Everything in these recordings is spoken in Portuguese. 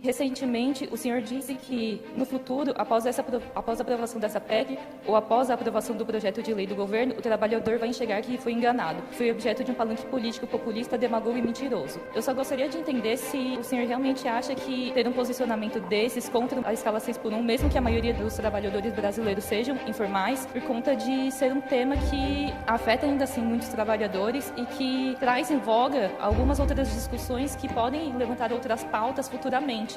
Recentemente, o senhor disse que, no futuro, após a aprovação dessa PEC, ou após a aprovação do projeto de lei do governo, o trabalhador vai enxergar que foi enganado, que foi objeto de um palanque político populista, demagogo e mentiroso. Eu só gostaria de entender se o senhor realmente acha que ter um posicionamento desses contra a escala 6x1, mesmo que a maioria dos trabalhadores brasileiros sejam informais, por conta de ser um tema que afeta ainda assim muitos trabalhadores e que traz em voga algumas outras discussões que podem levantar outras pautas futuramente.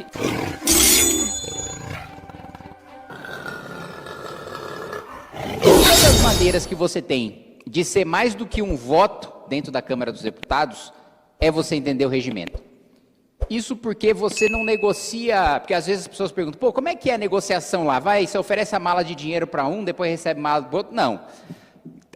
Uma das maneiras que você tem de ser mais do que um voto dentro da Câmara dos Deputados é você entender o regimento. Isso porque você não negocia, porque às vezes as pessoas perguntam, pô, como é que é a negociação lá? Você oferece a mala de dinheiro para um, depois recebe mala do outro? Não.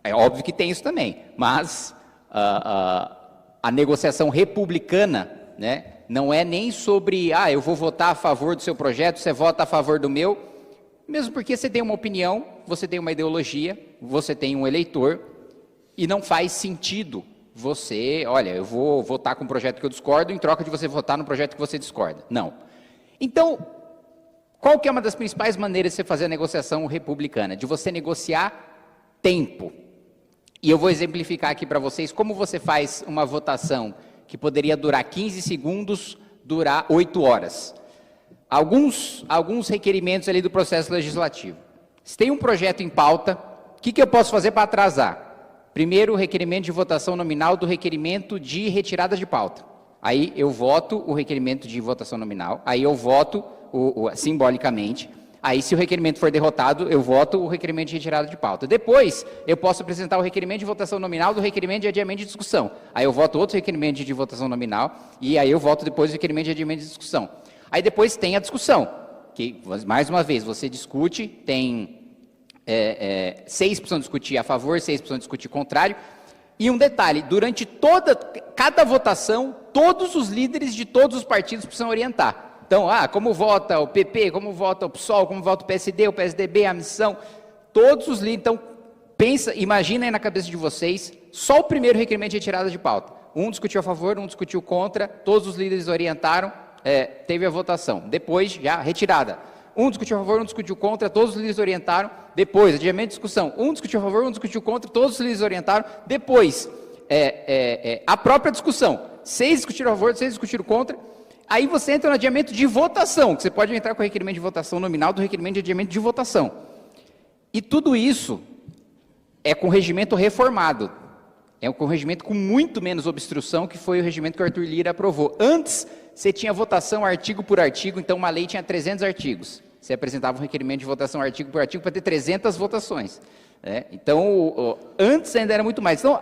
É óbvio que tem isso também, mas a negociação republicana, né, não é nem sobre, eu vou votar a favor do seu projeto, você vota a favor do meu, mesmo porque você tem uma opinião, você tem uma ideologia, você tem um eleitor, e não faz sentido você, olha, eu vou votar com um projeto que eu discordo, em troca de você votar no projeto que você discorda. Não. Então, qual que é uma das principais maneiras de você fazer a negociação republicana? De você negociar tempo. E eu vou exemplificar aqui para vocês como você faz uma votação que poderia durar 15 segundos, durar 8 horas. Alguns requerimentos ali do processo legislativo. Se tem um projeto em pauta, o que eu posso fazer para atrasar? Primeiro, o requerimento de votação nominal do requerimento de retirada de pauta. Aí eu voto o requerimento de votação nominal, aí eu voto simbolicamente. Aí, se o requerimento for derrotado, eu voto o requerimento de retirada de pauta. Depois, eu posso apresentar o requerimento de votação nominal do requerimento de adiamento de discussão. Aí eu voto outro requerimento de votação nominal, e aí eu voto depois o requerimento de adiamento de discussão. Aí depois tem a discussão, que, mais uma vez, você discute, tem 6 precisam discutir a favor, 6 precisam discutir contrário. E um detalhe, durante cada votação, todos os líderes de todos os partidos precisam orientar. Então, como vota o PP, como vota o PSOL, como vota o PSD, o PSDB, a missão, todos os líderes. Então, imagina aí na cabeça de vocês, só o primeiro requerimento de retirada de pauta. Um discutiu a favor, um discutiu contra, todos os líderes orientaram, teve a votação. Depois, já, retirada. Um discutiu a favor, um discutiu contra, todos os líderes orientaram. Depois, adiamento de discussão. Um discutiu a favor, um discutiu contra, todos os líderes orientaram. Depois, a própria discussão. 6 discutiram a favor, 6 discutiram contra. Aí você entra no adiamento de votação, que você pode entrar com o requerimento de votação nominal do requerimento de adiamento de votação. E tudo isso é com regimento reformado. É com regimento com muito menos obstrução, que foi o regimento que o Arthur Lira aprovou. Antes, você tinha votação artigo por artigo, então uma lei tinha 300 artigos. Você apresentava um requerimento de votação artigo por artigo para ter 300 votações. Então, antes ainda era muito mais. Então,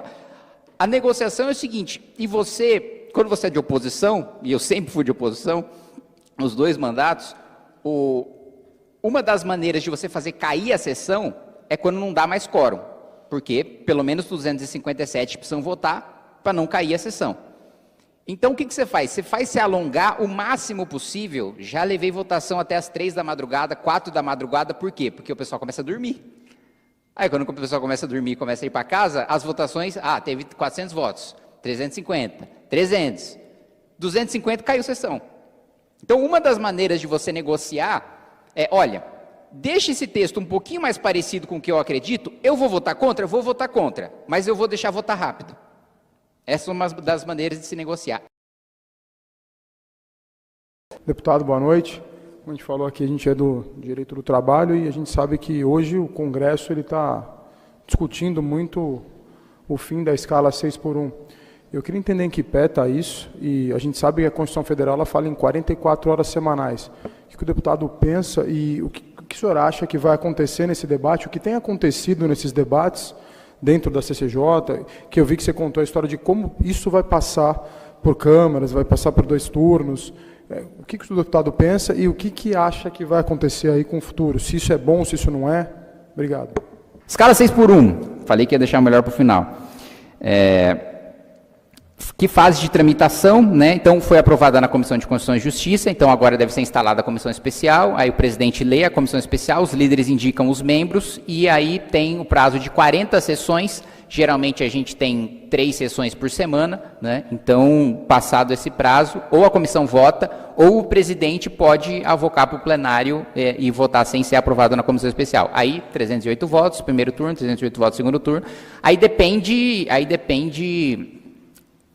a negociação é o seguinte, e você... Quando você é de oposição, e eu sempre fui de oposição, nos 2 mandatos, uma das maneiras de você fazer cair a sessão é quando não dá mais quórum, porque pelo menos 257 precisam votar para não cair a sessão. Então o que você faz? Você faz se alongar o máximo possível. Já levei votação até as 3 da madrugada, 4 da madrugada, por quê? Porque o pessoal começa a dormir. Aí quando o pessoal começa a dormir, começa a ir para casa, as votações, teve 400 votos. 350, 300, 250 caiu sessão. Então, uma das maneiras de você negociar é, olha, deixa esse texto um pouquinho mais parecido com o que eu acredito, eu vou votar contra? Eu vou votar contra, mas eu vou deixar votar rápido. Essa é uma das maneiras de se negociar. Deputado, boa noite. Como a gente falou aqui, a gente é do direito do trabalho e a gente sabe que hoje o Congresso está discutindo muito o fim da escala 6x1. Eu queria entender em que pé está isso, e a gente sabe que a Constituição Federal ela fala em 44 horas semanais. O que o deputado pensa e o que o senhor acha que vai acontecer nesse debate, o que tem acontecido nesses debates dentro da CCJ, que eu vi que você contou a história de como isso vai passar por câmaras, vai passar por 2 turnos. O que o deputado pensa e o que acha que vai acontecer aí com o futuro? Se isso é bom, se isso não é? Obrigado. Escala 6x1. Falei que ia deixar o melhor para o final. Que fase de tramitação, né? Então foi aprovada na Comissão de Constituição e Justiça, então agora deve ser instalada a Comissão Especial, aí o presidente lê a Comissão Especial, os líderes indicam os membros, e aí tem o prazo de 40 sessões, Geralmente a gente tem 3 sessões por semana, né? Então, passado esse prazo, ou a comissão vota, ou o presidente pode avocar para o plenário e votar sem ser aprovado na comissão especial. Aí, 308 votos, primeiro turno, 308 votos, segundo turno. Aí depende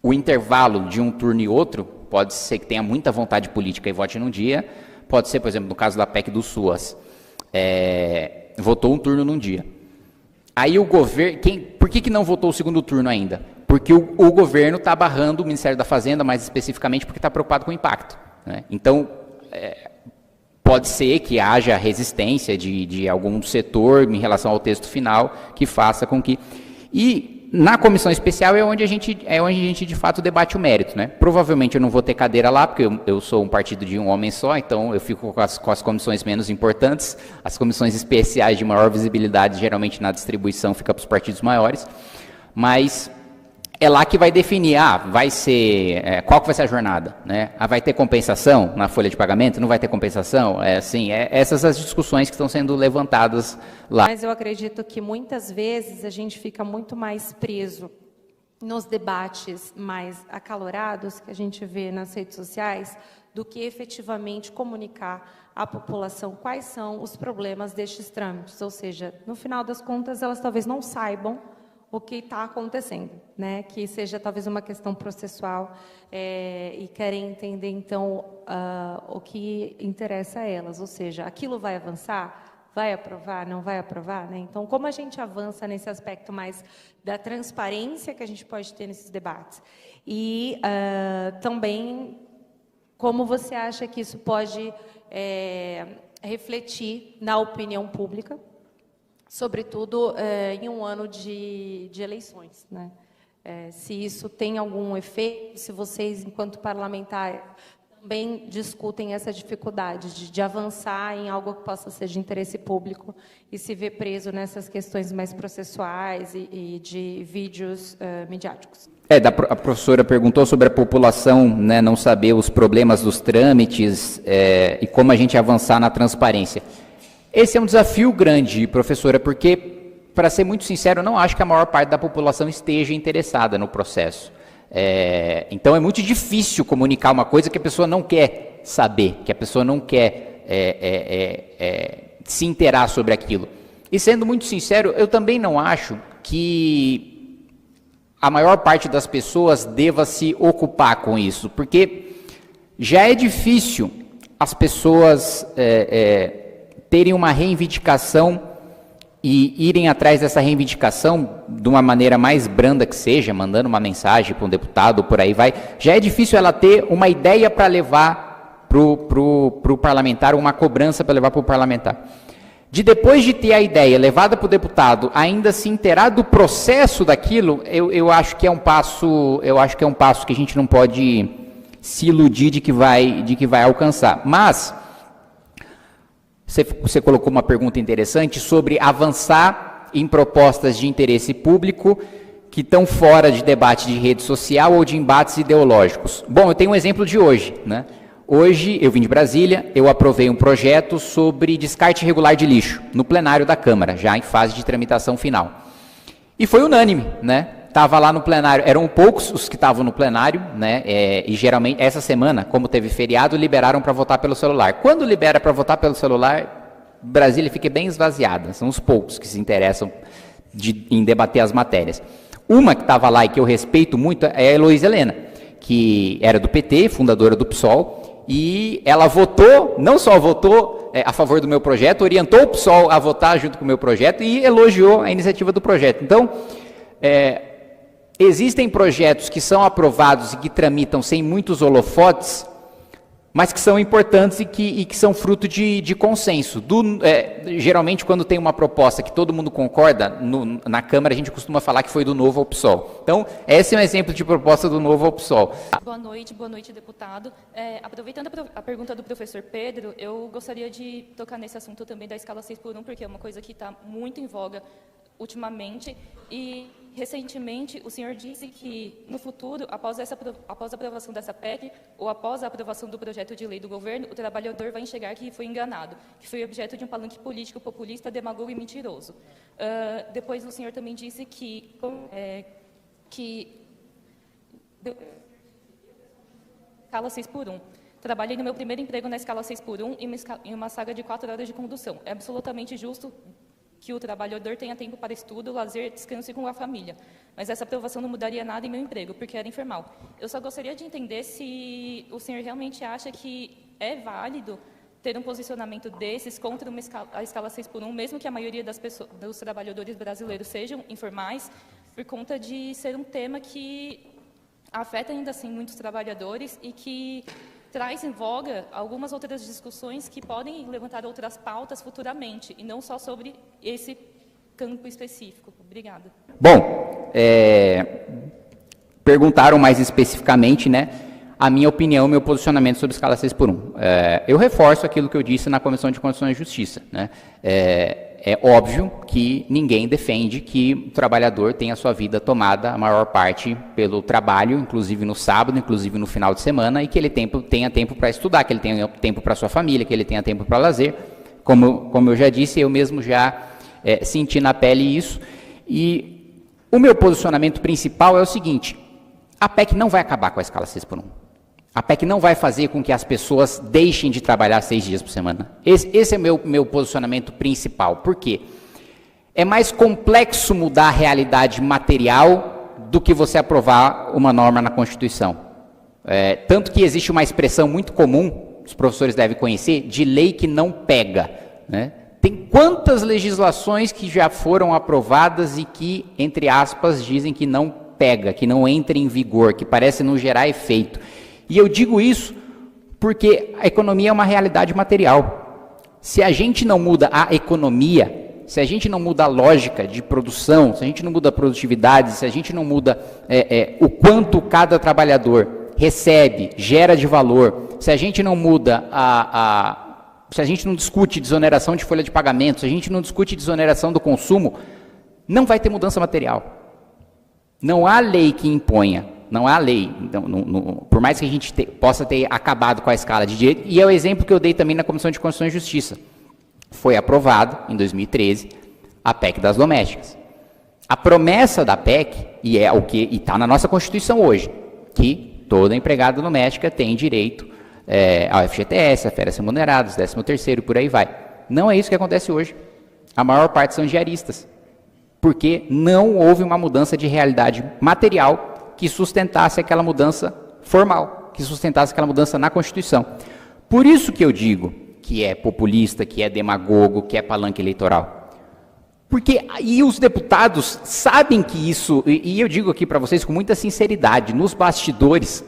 o intervalo de um turno e outro, pode ser que tenha muita vontade política e vote num dia, pode ser, por exemplo, no caso da PEC do SUAS, votou um turno num dia. Aí o governo, por que não votou o segundo turno ainda? Porque o governo está barrando o Ministério da Fazenda, mais especificamente porque está preocupado com o impacto, né? Então, pode ser que haja resistência de algum setor em relação ao texto final que faça com que... E na comissão especial é onde a gente de fato debate o mérito, né? Provavelmente eu não vou ter cadeira lá, porque eu sou um partido de um homem só, então eu fico com as comissões menos importantes. As comissões especiais de maior visibilidade, geralmente na distribuição, fica para os partidos maiores. Mas é lá que vai definir, vai ser, qual que vai ser a jornada, né? Vai ter compensação na folha de pagamento? Não vai ter compensação? Essas as discussões que estão sendo levantadas lá. Mas eu acredito que muitas vezes a gente fica muito mais preso nos debates mais acalorados que a gente vê nas redes sociais do que efetivamente comunicar à população quais são os problemas destes trâmites. Ou seja, no final das contas, elas talvez não saibam o que está acontecendo, né? Que seja talvez uma questão processual e querem entender, então, o que interessa a elas. Ou seja, aquilo vai avançar? Vai aprovar? Não vai aprovar? Né? Então, como a gente avança nesse aspecto mais da transparência que a gente pode ter nesses debates? E também, como você acha que isso pode refletir na opinião pública, sobretudo em um ano de eleições, né? Se isso tem algum efeito, se vocês, enquanto parlamentar, também discutem essa dificuldade de avançar em algo que possa ser de interesse público e se ver preso nessas questões mais processuais e de vídeos midiáticos. A professora perguntou sobre a população, né, não saber os problemas dos trâmites e como a gente avançar na transparência. Esse é um desafio grande, professora, porque, para ser muito sincero, eu não acho que a maior parte da população esteja interessada no processo. Então, é muito difícil comunicar uma coisa que a pessoa não quer saber, que a pessoa não quer se inteirar sobre aquilo. E, sendo muito sincero, eu também não acho que a maior parte das pessoas deva se ocupar com isso, porque já é difícil as pessoas... terem uma reivindicação e irem atrás dessa reivindicação de uma maneira mais branda que seja, mandando uma mensagem para um deputado, por aí vai, já é difícil ela ter uma ideia para levar para o parlamentar, uma cobrança para levar para o parlamentar. Depois de ter a ideia levada para o deputado, ainda se inteirar do processo daquilo, eu acho que é um passo que a gente não pode se iludir de que vai alcançar. Mas você colocou uma pergunta interessante sobre avançar em propostas de interesse público que estão fora de debate de rede social ou de embates ideológicos. Bom, eu tenho um exemplo de hoje, né? Hoje, eu vim de Brasília, eu aprovei um projeto sobre descarte irregular de lixo, no plenário da Câmara, já em fase de tramitação final. E foi unânime, né? Estava lá no plenário, eram poucos os que estavam no plenário, né? E geralmente, essa semana, como teve feriado, liberaram para votar pelo celular. Quando libera para votar pelo celular, Brasília fica bem esvaziada, são os poucos que se interessam em debater as matérias. Uma que estava lá e que eu respeito muito é a Heloísa Helena, que era do PT, fundadora do PSOL, e ela votou, não só votou a favor do meu projeto, orientou o PSOL a votar junto com o meu projeto e elogiou a iniciativa do projeto. Então, existem projetos que são aprovados e que tramitam sem muitos holofotes, mas que são importantes e que são fruto de consenso. Geralmente, quando tem uma proposta que todo mundo concorda, na Câmara a gente costuma falar que foi do Novo ao PSOL. Então, esse é um exemplo de proposta do Novo ao PSOL. Boa noite, deputado. Aproveitando a pergunta do professor Pedro, eu gostaria de tocar nesse assunto também da escala 6x1, porque é uma coisa que está muito em voga ultimamente, e Recentemente, o senhor disse que, no futuro, após a aprovação dessa PEC, ou após a aprovação do projeto de lei do governo, o trabalhador vai enxergar que foi enganado, que foi objeto de um palanque político populista, demagogo e mentiroso. Depois, o senhor também disse que escala 6x1. Trabalhei no meu primeiro emprego na escala 6x1 em uma saga de 4 horas de condução. É absolutamente justo que o trabalhador tenha tempo para estudo, lazer, descanso e com a família. Mas essa aprovação não mudaria nada em meu emprego, porque era informal. Eu só gostaria de entender se o senhor realmente acha que é válido ter um posicionamento desses contra a escala 6x1, mesmo que a maioria dos trabalhadores brasileiros sejam informais, por conta de ser um tema que afeta ainda assim muitos trabalhadores e que traz em voga algumas outras discussões que podem levantar outras pautas futuramente, e não só sobre esse campo específico. Obrigada. Bom, perguntaram mais especificamente, né, a minha opinião, meu posicionamento sobre escala 6x1. Eu reforço aquilo que eu disse na Comissão de Constituição e Justiça, né? É óbvio que ninguém defende que o trabalhador tenha a sua vida tomada, a maior parte, pelo trabalho, inclusive no sábado, inclusive no final de semana, e que ele tenha tempo para estudar, que ele tenha tempo para sua família, que ele tenha tempo para lazer. Como eu já disse, eu mesmo já senti na pele isso. E o meu posicionamento principal é o seguinte: a PEC não vai acabar com a escala 6x1. A PEC não vai fazer com que as pessoas deixem de trabalhar 6 dias por semana. Esse é o meu posicionamento principal. Por quê? É mais complexo mudar a realidade material do que você aprovar uma norma na Constituição. Tanto que existe uma expressão muito comum, os professores devem conhecer, de lei que não pega, né? Tem quantas legislações que já foram aprovadas e que, entre aspas, dizem que não pega, que não entra em vigor, que parece não gerar efeito. E eu digo isso porque a economia é uma realidade material. Se a gente não muda a economia, se a gente não muda a lógica de produção, se a gente não muda a produtividade, se a gente não muda o quanto cada trabalhador recebe, gera de valor, se a gente não muda se a gente não discute desoneração de folha de pagamento, se a gente não discute desoneração do consumo, não vai ter mudança material. Não há lei que imponha. Não há lei, então, por mais que a gente possa ter acabado com a escala de direito, e é o exemplo que eu dei também na Comissão de Constituição e Justiça. Foi aprovado, em 2013, a PEC das domésticas. A promessa da PEC, e está na nossa Constituição hoje, que toda empregada doméstica tem direito ao FGTS, a férias remuneradas, 13º, por aí vai. Não é isso que acontece hoje. A maior parte são diaristas, porque não houve uma mudança de realidade material que sustentasse aquela mudança formal, que sustentasse aquela mudança na Constituição. Por isso que eu digo que é populista, que é demagogo, que é palanque eleitoral. Porque aí os deputados sabem que isso, e eu digo aqui para vocês com muita sinceridade, nos bastidores,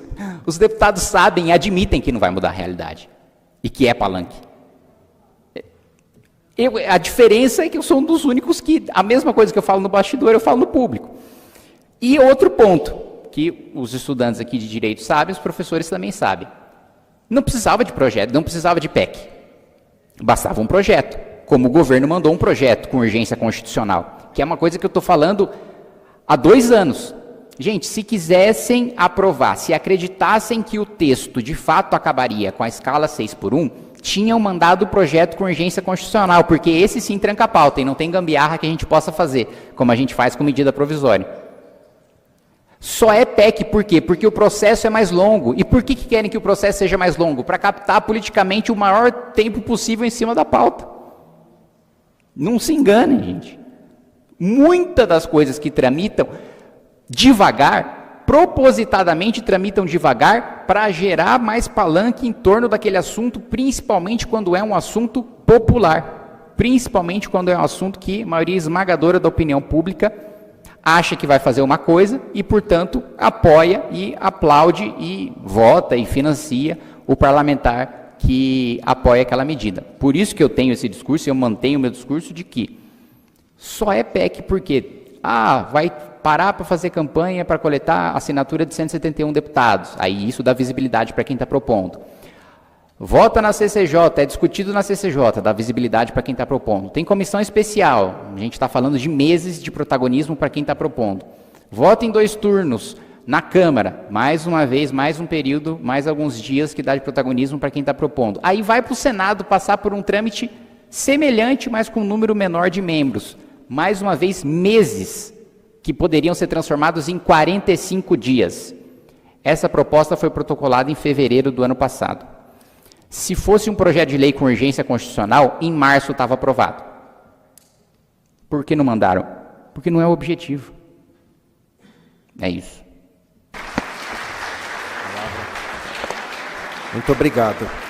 os deputados sabem e admitem que não vai mudar a realidade, e que é palanque. A diferença é que eu sou um dos únicos que, a mesma coisa que eu falo no bastidor, eu falo no público. E outro ponto, que os estudantes aqui de direito sabem, os professores também sabem. Não precisava de projeto, não precisava de PEC. Bastava um projeto, como o governo mandou um projeto com urgência constitucional, que é uma coisa que eu estou falando há 2 anos. Gente, se quisessem aprovar, se acreditassem que o texto de fato acabaria com a escala 6x1, tinham mandado o projeto com urgência constitucional, porque esse sim tranca a pauta e não tem gambiarra que a gente possa fazer, como a gente faz com medida provisória. Só é PEC por quê? Porque o processo é mais longo. E por que querem que o processo seja mais longo? Para captar politicamente o maior tempo possível em cima da pauta. Não se enganem, gente. Muitas das coisas que tramitam devagar, propositadamente tramitam devagar para gerar mais palanque em torno daquele assunto, principalmente quando é um assunto popular. Principalmente quando é um assunto que a maioria esmagadora da opinião pública acha que vai fazer uma coisa e, portanto, apoia e aplaude e vota e financia o parlamentar que apoia aquela medida. Por isso que eu tenho esse discurso, eu mantenho o meu discurso de que só é PEC porque vai parar para fazer campanha para coletar assinatura de 171 deputados. Aí isso dá visibilidade para quem está propondo. Vota na CCJ, é discutido na CCJ, dá visibilidade para quem está propondo. Tem comissão especial, a gente está falando de meses de protagonismo para quem está propondo. Vota em 2 turnos na Câmara, mais uma vez, mais um período, mais alguns dias que dá de protagonismo para quem está propondo. Aí vai para o Senado passar por um trâmite semelhante, mas com um número menor de membros. Mais uma vez, meses que poderiam ser transformados em 45 dias. Essa proposta foi protocolada em fevereiro do ano passado. Se fosse um projeto de lei com urgência constitucional, em março estava aprovado. Por que não mandaram? Porque não é o objetivo. É isso. Muito obrigado.